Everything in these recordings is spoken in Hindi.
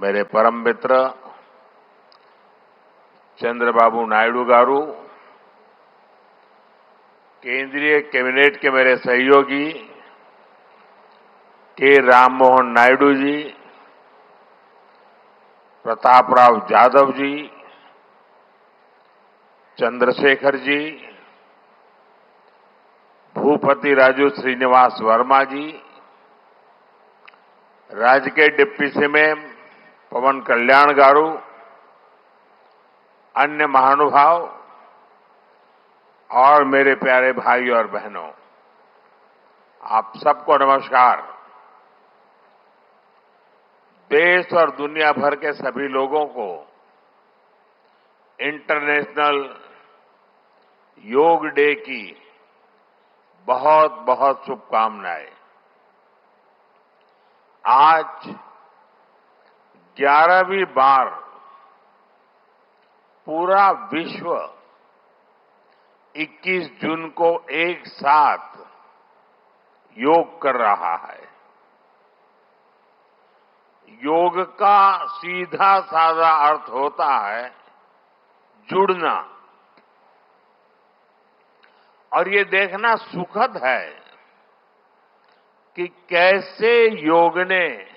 मेरे परम मित्र चंद्रबाबू नायडू गारू, केंद्रीय कैबिनेट के मेरे सहयोगी के राम मोहन नायडू जी, प्रताप राव जाधव जी, चंद्रशेखर जी, भूपति राजू श्रीनिवास वर्मा जी, राज्य के डिप्टी सीएम पवन कल्याण गारू, अन्य महानुभाव और मेरे प्यारे भाई और बहनों, आप सबको नमस्कार। देश और दुनिया भर के सभी लोगों को इंटरनेशनल योग डे की बहुत बहुत शुभकामनाएं। आज 11वीं बार पूरा विश्व 21 जून को एक साथ योग कर रहा है। योग का सीधा साधा अर्थ होता है जुड़ना, और ये देखना सुखद है कि कैसे योग ने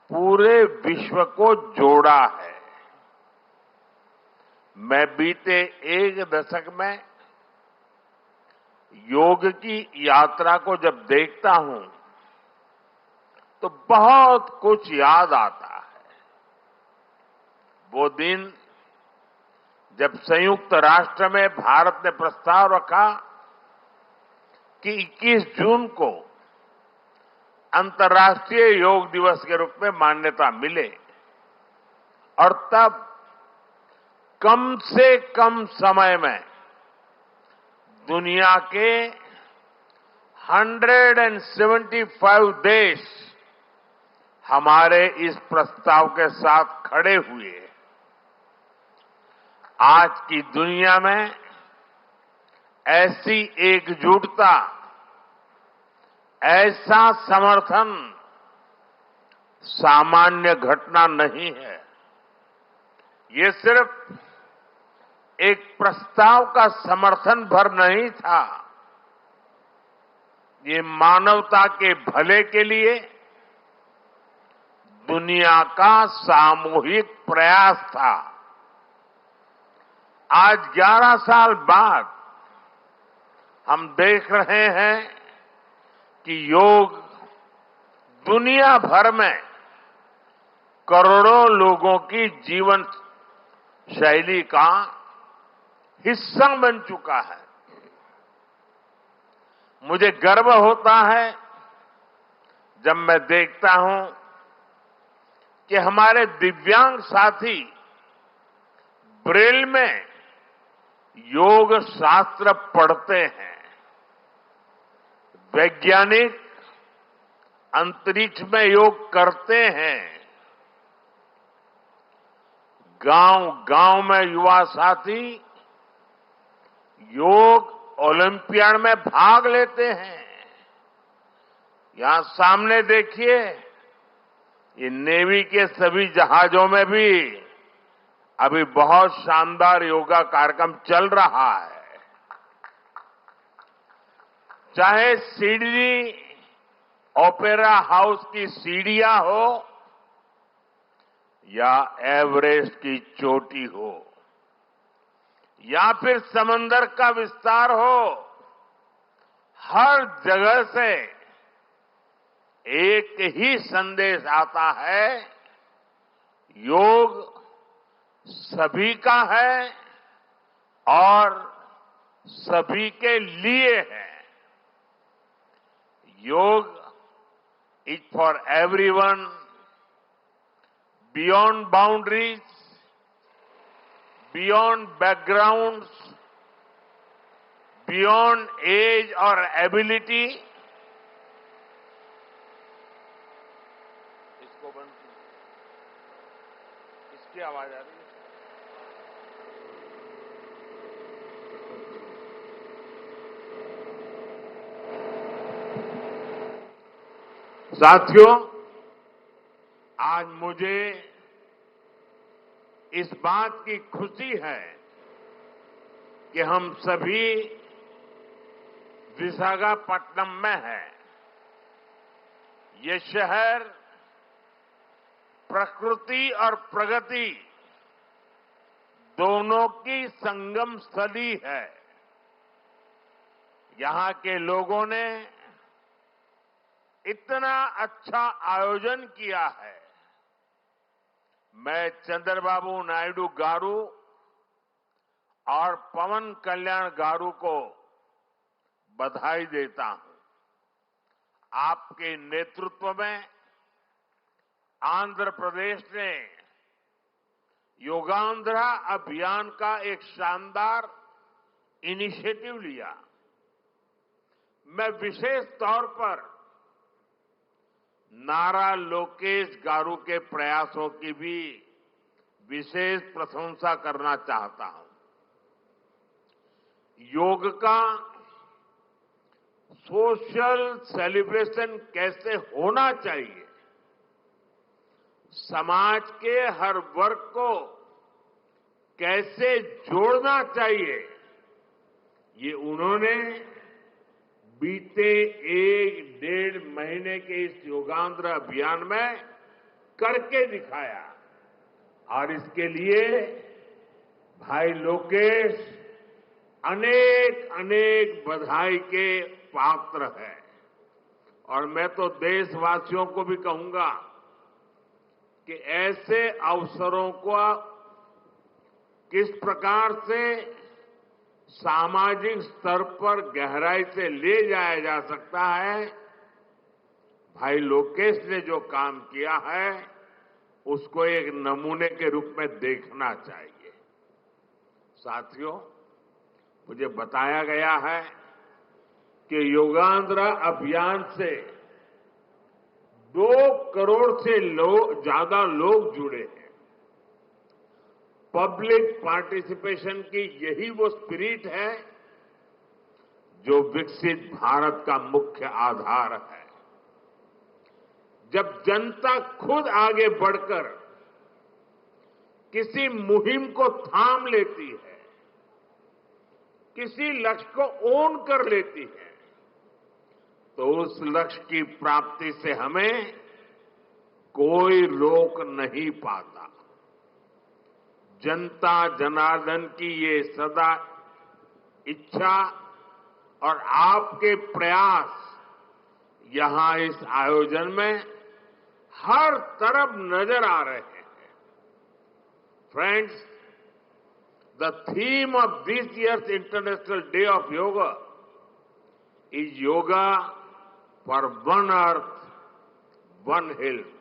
पूरे विश्व को जोड़ा है। मैं बीते एक दशक में योग की यात्रा को जब देखता हूं तो बहुत कुछ याद आता है। वो दिन जब संयुक्त राष्ट्र में भारत ने प्रस्ताव रखा कि 21 जून को अंतर्राष्ट्रीय योग दिवस के रूप में मान्यता मिले, और तब कम से कम समय में दुनिया के 175 देश हमारे इस प्रस्ताव के साथ खड़े हुए। आज की दुनिया में ऐसी एकजुटता, ऐसा समर्थन सामान्य घटना नहीं है। ये सिर्फ एक प्रस्ताव का समर्थन भर नहीं था, ये मानवता के भले के लिए दुनिया का सामूहिक प्रयास था। आज 11 साल बाद हम देख रहे हैं कि योग दुनिया भर में करोड़ों लोगों की जीवन शैली का हिस्सा बन चुका है। मुझे गर्व होता है जब मैं देखता हूं कि हमारे दिव्यांग साथी ब्रेल में योग शास्त्र पढ़ते हैं, वैज्ञानिक अंतरिक्ष में योग करते हैं, गांव-गांव में युवा साथी योग ओलंपियाड में भाग लेते हैं। यहां सामने देखिए, ये नेवी के सभी जहाजों में भी अभी बहुत शानदार योगा कार्यक्रम चल रहा है। चाहे सिडनी ओपेरा हाउस की सीढ़ियां हो या एवरेस्ट की चोटी हो या फिर समंदर का विस्तार हो, हर जगह से एक ही संदेश आता है, योग सभी का है और सभी के लिए है। Yoga is for everyone, beyond boundaries, beyond backgrounds, beyond age और एबिलिटी। इसको बंद कीजिए, इसकी आवाज आ रही है। साथियों, आज मुझे इस बात की खुशी है कि हम सभी विशाखापट्टनम में हैं। ये शहर प्रकृति और प्रगति दोनों की संगम स्थली है। यहां के लोगों ने इतना अच्छा आयोजन किया है। मैं चंद्रबाबू नायडू गारू और पवन कल्याण गारू को बधाई देता हूं। आपके नेतृत्व में आंध्र प्रदेश ने योगांध्रा अभियान का एक शानदार इनिशिएटिव लिया। मैं विशेष तौर पर नारा लोकेश गारू के प्रयासों की भी विशेष प्रशंसा करना चाहता हूं। योग का सोशल सेलिब्रेशन कैसे होना चाहिए, समाज के हर वर्ग को कैसे जोड़ना चाहिए, ये उन्होंने बीते 1-1.5 महीने के इस योगांध्र अभियान में करके दिखाया। और इसके लिए भाई लोकेश अनेक अनेक बधाई के पात्र है। और मैं तो देशवासियों को भी कहूंगा कि ऐसे अवसरों को किस प्रकार से सामाजिक स्तर पर गहराई से ले जाया जा सकता है, भाई लोकेश ने जो काम किया है उसको एक नमूने के रूप में देखना चाहिए। साथियों, मुझे बताया गया है कि योगांध्र अभियान से 2 करोड़ से ज्यादा लोग जुड़े हैं। पब्लिक पार्टिसिपेशन की यही वो स्पिरिट है जो विकसित भारत का मुख्य आधार है। जब जनता खुद आगे बढ़कर किसी मुहिम को थाम लेती है, किसी लक्ष्य को ओन कर लेती है, तो उस लक्ष्य की प्राप्ति से हमें कोई रोक नहीं पाता। जनता जनार्दन की ये सदा इच्छा और आपके प्रयास यहां इस आयोजन में हर तरफ नजर आ रहे हैं। Friends, the theme of this year's International Day of Yoga is Yoga for One Earth, One Health.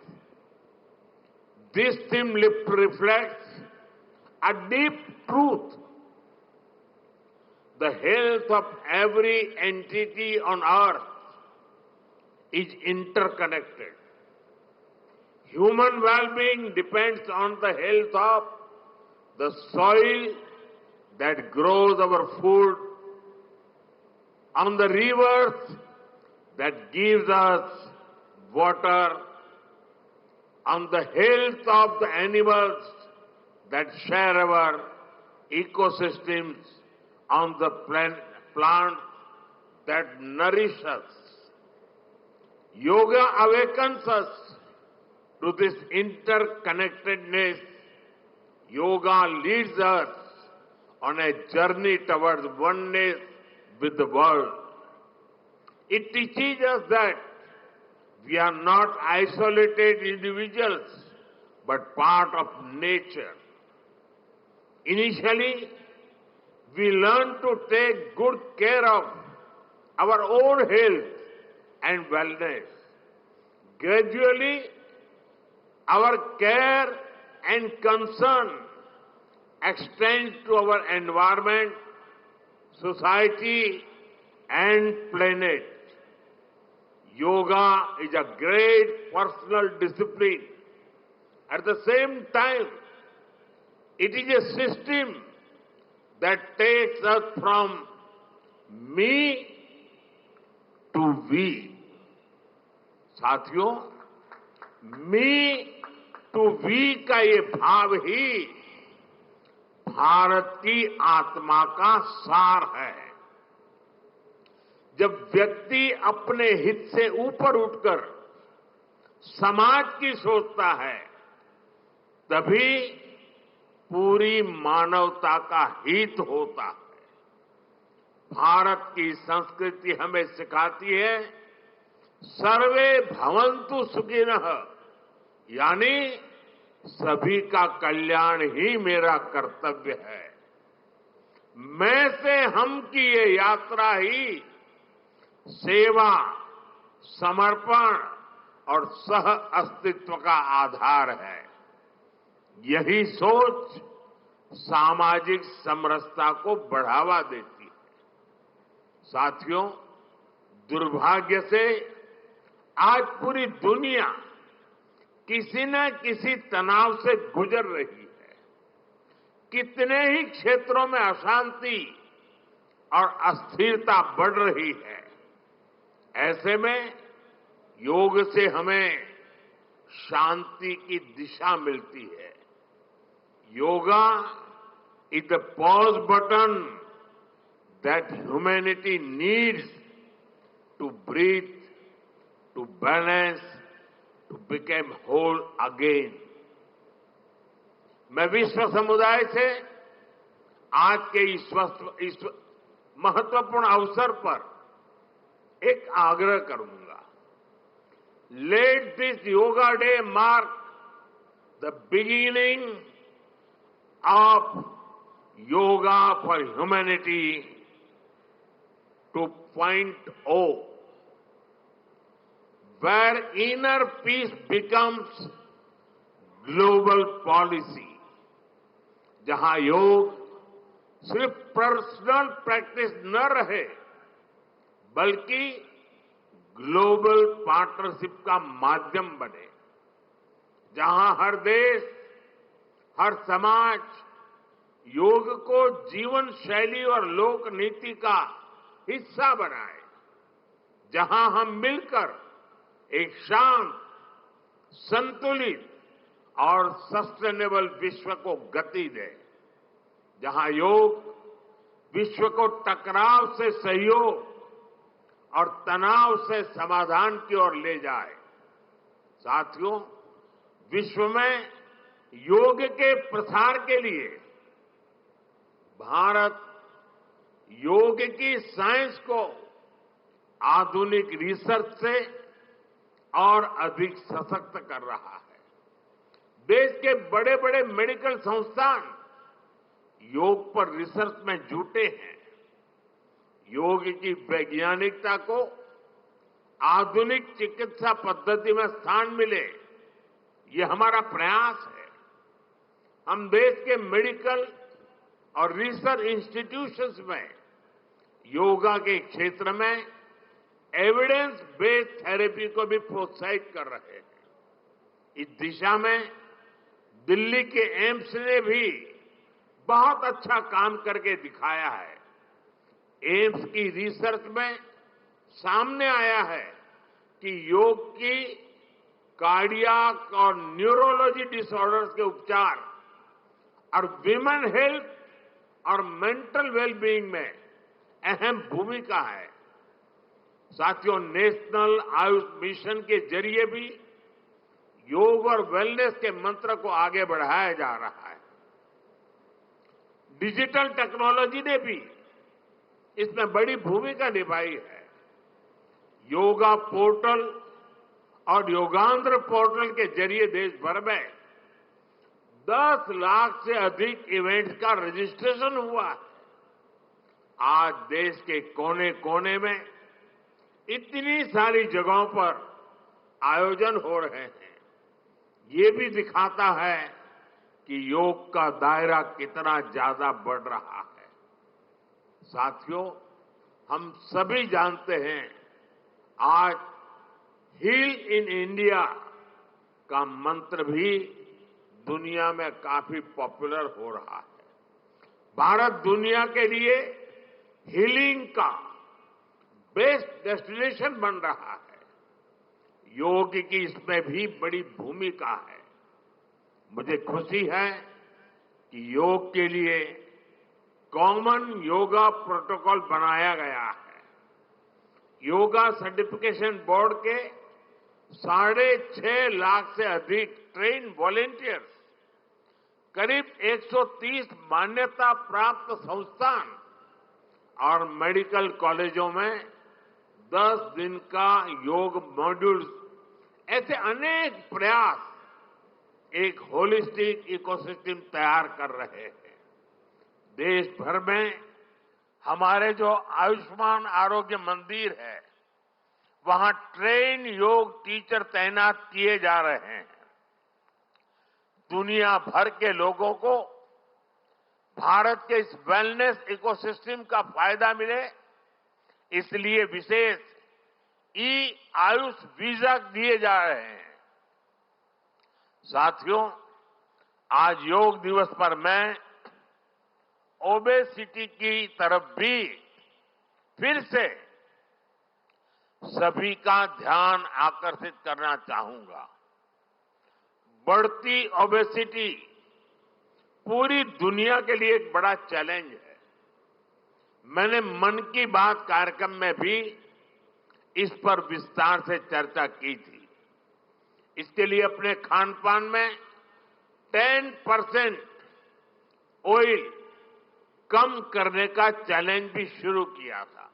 This theme reflects a deep truth. The health of every entity on earth is interconnected. Human well-being depends on the health of the soil that grows our food, on the rivers that gives us water, on the health of the animals that share our ecosystems, on the plants that nourish us. Yoga awakens us to this interconnectedness. Yoga leads us on a journey towards oneness with the world. It teaches us that we are not isolated individuals, but part of nature. Initially, we learn to take good care of our own health and wellness. Gradually, our care and concern extends to our environment, society, and planet. Yoga is a great personal discipline. At the same time, it is a system that takes us from me to we. साथियों, मी टू वी का ये भाव ही भारत की आत्मा का सार है। जब व्यक्ति अपने हित से ऊपर उठकर समाज की सोचता है, तभी पूरी मानवता का हित होता है। भारत की संस्कृति हमें सिखाती है सर्वे भवन्तु सुखिनः, यानी सभी का कल्याण ही मेरा कर्तव्य है। मैं से हम की ये यात्रा ही सेवा, समर्पण और सह अस्तित्व का आधार है। यही सोच सामाजिक समरसता को बढ़ावा देती है। साथियों, दुर्भाग्य से आज पूरी दुनिया किसी न किसी तनाव से गुजर रही है। कितने ही क्षेत्रों में अशांति और अस्थिरता बढ़ रही है। ऐसे में योग से हमें शांति की दिशा मिलती है। Yoga is the pause button that humanity needs to breathe, to balance, to become whole again. मैं विश्व समुदाय से आज के इस महत्वपूर्ण अवसर पर एक आग्रह करूंगा। Let this yoga day mark the beginning of yoga for humanity 2.0, where inner peace becomes global policy, जहां योग सिर्फ पर्सनल प्रैक्टिस न रहे, बल्कि ग्लोबल पार्टनरशिप का माध्यम बने। जहां हर देश, हर समाज योग को जीवन शैली और लोक नीति का हिस्सा बनाए। जहां हम मिलकर एक शांत, संतुलित और सस्टेनेबल विश्व को गति दे। जहां योग विश्व को टकराव से सहयोग और तनाव से समाधान की ओर ले जाए। साथियों, विश्व में योग के प्रसार के लिए भारत योग की साइंस को आधुनिक रिसर्च से और अधिक सशक्त कर रहा है। देश के बड़े बड़े मेडिकल संस्थान योग पर रिसर्च में जुटे हैं। योग की वैज्ञानिकता को आधुनिक चिकित्सा पद्धति में स्थान मिले, ये हमारा प्रयास है। हम देश के मेडिकल और रिसर्च इंस्टीट्यूशंस में योगा के क्षेत्र में एविडेंस बेस्ड थेरेपी को भी प्रोत्साहित कर रहे हैं। इस दिशा में दिल्ली के एम्स ने भी बहुत अच्छा काम करके दिखाया है। एम्स की रिसर्च में सामने आया है कि योग की कार्डियक और न्यूरोलॉजी डिसऑर्डर्स के उपचार और विमेन हेल्थ और मेंटल वेलबीइंग में अहम भूमिका है। साथियों, नेशनल आयुष मिशन के जरिए भी योग और वेलनेस के मंत्र को आगे बढ़ाया जा रहा है। डिजिटल टेक्नोलॉजी ने भी इसमें बड़ी भूमिका निभाई है। योगा पोर्टल और योगांध्र पोर्टल के जरिए देश भर में 10 लाख से अधिक इवेंट्स का रजिस्ट्रेशन हुआ है। आज देश के कोने कोने में इतनी सारी जगहों पर आयोजन हो रहे हैं। ये भी दिखाता है कि योग का दायरा कितना ज्यादा बढ़ रहा है। साथियों, हम सभी जानते हैं आज हील इन इंडिया का मंत्र भी दुनिया में काफी पॉपुलर हो रहा है। भारत दुनिया के लिए हीलिंग का बेस्ट डेस्टिनेशन बन रहा है। योग की इसमें भी बड़ी भूमिका है। मुझे खुशी है कि योग के लिए कॉमन योगा प्रोटोकॉल बनाया गया है। योगा सर्टिफिकेशन बोर्ड के 6.5 लाख से अधिक ट्रेन वॉलेंटियर्स, करीब 130 मान्यता प्राप्त संस्थान और मेडिकल कॉलेजों में 10 दिन का योग मॉड्यूल्स, ऐसे अनेक प्रयास एक होलिस्टिक इकोसिस्टम तैयार कर रहे हैं। देश भर में हमारे जो आयुष्मान आरोग्य मंदिर है, वहां ट्रेन योग टीचर तैनात किए जा रहे हैं। दुनिया भर के लोगों को भारत के इस वेलनेस इकोसिस्टम का फायदा मिले, इसलिए विशेष ई आयुष वीजा दिए जा रहे हैं। साथियों, आज योग दिवस पर मैं ओबेसिटी की तरफ भी फिर से सभी का ध्यान आकर्षित करना चाहूंगा। बढ़ती ओबेसिटी पूरी दुनिया के लिए एक बड़ा चैलेंज है। मैंने मन की बात कार्यक्रम में भी इस पर विस्तार से चर्चा की थी। इसके लिए अपने खान पान में 10% ऑयल कम करने का चैलेंज भी शुरू किया था।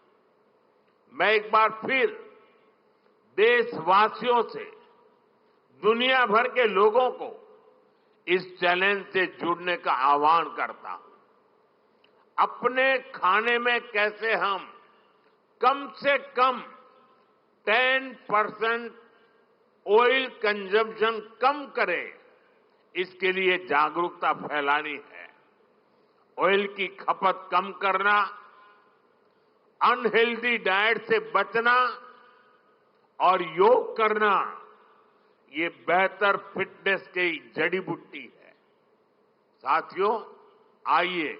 मैं एक बार फिर देशवासियों से, दुनिया भर के लोगों को इस चैलेंज से जुड़ने का आह्वान करता हूं। अपने खाने में कैसे हम कम से कम 10% ऑयल कंजम्पशन कम करें, इसके लिए जागरूकता फैलानी है। ऑयल की खपत कम करना, अनहेल्दी डाइट से बचना और योग करना, ये बेहतर फिटनेस की जड़ी बूटी है। साथियों, आइए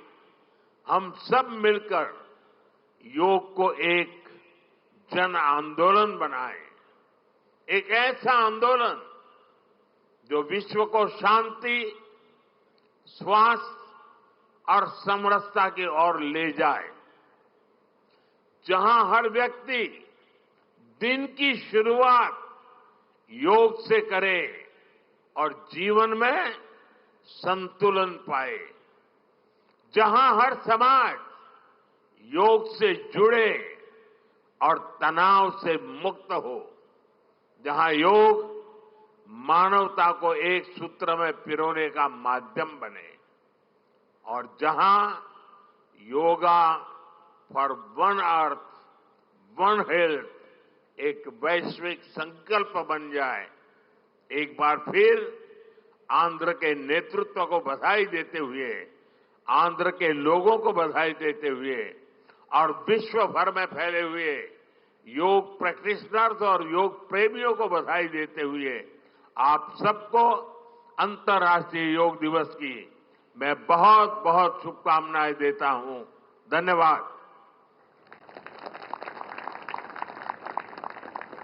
हम सब मिलकर योग को एक जन आंदोलन बनाएं, एक ऐसा आंदोलन जो विश्व को शांति, स्वास्थ्य और समरसता की ओर ले जाए, जहां हर व्यक्ति दिन की शुरुआत योग से करे और जीवन में संतुलन पाए, जहां हर समाज योग से जुड़े और तनाव से मुक्त हो, जहां योग मानवता को एक सूत्र में पिरोने का माध्यम बने और जहां yoga for one earth one health एक वैश्विक संकल्प बन जाए। एक बार फिर आंध्र के नेतृत्व को बधाई देते हुए, आंध्र के लोगों को बधाई देते हुए और विश्व भर में फैले हुए योग प्रैक्टिशनर्स और योग प्रेमियों को बधाई देते हुए आप सबको अंतर्राष्ट्रीय योग दिवस की मैं बहुत बहुत शुभकामनाएं देता हूं। धन्यवाद।